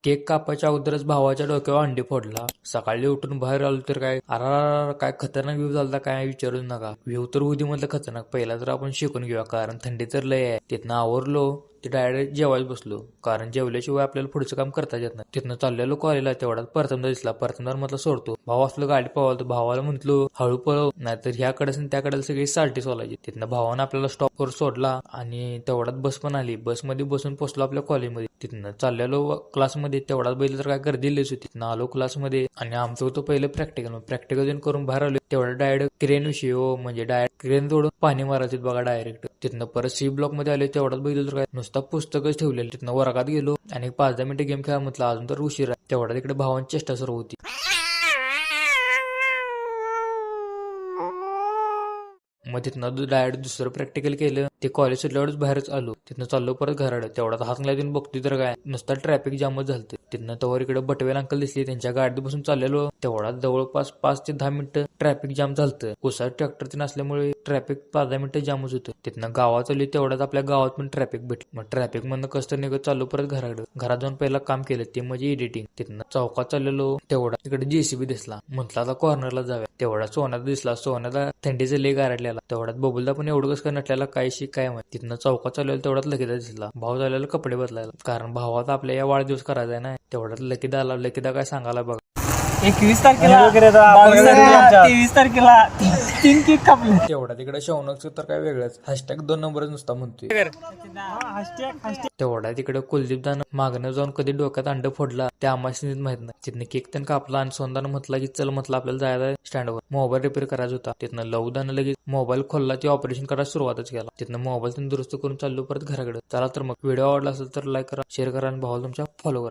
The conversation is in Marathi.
केक कापायच्या अगोदरच भावाच्या डोक्यावर अंडी फोडला. सकाळी उठून बाहेर आलो तर काय अरा काय खतरनाक व्ह्यू झाला, काय विचारूच नका. व्ह्यू तर उदी म्हटलं खतरनाक. पहिला तर आपण शिकून घेऊया, कारण थंडी तर लय आहे. तिथनं आवरलो ते डायरेक्ट जेवायला बसलो, कारण जेवल्याशिवाय आपल्याला पुढचं काम करता येत नाही. तिथनं चाललेलो कॉलेजला, तेवढाच प्रथमदा दिसला. प्रथमदार म्हटलं सोडतो. भाऊ असलं गाडी पळवतो. भावाला म्हटलो हळू पळव, नाहीतर ह्याकडे त्याकडे सगळी साल्टी सोलायची. तिथनं भावानं आपल्याला स्टॉपवर सोडला आणि तेवढ्यात बस पण आली. बसमध्ये बसून पोहोचलो आपल्या कॉलेजमध्ये. तिथनं चाललेलो क्लासमध्ये, तेवढाच बैल तर काय गर्दी लयच होती. तिथनं आलो क्लासमध्ये आणि आमचं होतं पहिलं प्रॅक्टिकल करून बाहेर आलो. तेवढं डायरेक्ट क्रेन विषयी म्हणजे डायरेक्ट क्रेन तोडून पाणी मारायचे बघा डायरेक्ट. तिथनं परत सी ब्लॉक मध्ये आले. तेवढाच बैल तर काय नुसता पुस्तकच ठेवलेलं. तिथनं वर्गात गेलो आणि 5-10 मिनिटं गेम खेळा म्हटलं, अजून तर उशीर आहे. तेवढा तिकडे भावांची चेष्टा सुरू होती. मग तिथनं डायरेक्ट दुसरं प्रॅक्टिकल केलं. ते कॉलेज सुटल्यावरच बाहेरच आलो. तिथनं चाललो परत घराकडे. तेवढा हातला देऊन बघतोय तर काय नुसता ट्रॅफिक जामच झालतं. तिथनं तवर इकडे बटवेल अंकल दिसली. त्यांच्या गाडीत बसून चाललेलो. तेवढाच जवळपास 5 ते 10 मिनिटं ट्रॅफिक जाम झालतं. कुसा ट्रॅक्टर ते नसल्यामुळे ट्रॅफिक 5-10 मिनिटं जामच होतं. तिथनं गावात आली. तेवढ्यात आपल्या गावात पण ट्रॅफिक भेटलं. मग ट्रॅफिक मधनं कसं निघत चाललो परत घराकडे. घरात जाऊन पहिला काम केलं ते म्हणजे एडिटिंग. तिथनं चौकात चाललेलो. तेवढा तिकडे जेसीबी दिसला. म्हटलं आता कॉर्नरला जाऊया. तेवढा सोन्याचा दिसला. सोन्याला थंडीचं लय गारटलेला. तेवढ्यात बबुलदा पण एवढं कसं नटल्याला काय काय माहिती. तिथनं चौकात चाललेलं. तेवढ्यात लकीदा दिसला. भाऊ चाललेला कपडे बदलायला, कारण भावाचा आपल्या या वाढदिवस करायचा आहे ना. तेवढ्यात लकीदा आला. लकीदा काय सांगायला बघा, 21 तारखेला 23 तारखेला 3 केक कापले. तेवढा तिकडे शौनकचं तर काय वेगळंच. #2 नंबरच नुसता म्हणतोय. तेवढा तिकडे कुलदीपदानं मागणं जाऊन कधी डोक्यात अंड फोडला त्या आम्हाला माहित नाही. तिथनं केक त्यांनी कापला आणि सोनदानं म्हटलं की चल म्हटलं आपल्याला जायला स्टँडवर. मोबाईल रिपेअर करायचा होता. तिथनं लवदानं लगेच मोबाईल खोलला. ते ऑपरेशन करायला सुरुवातच केला. तिथनं मोबाईल दुरुस्त करून चाललो परत घराकडे. चला तर मग व्हिडिओ आवडला असेल तर लाईक करा, शेअर करा आणि भावाला तुमच्या फॉलो करा.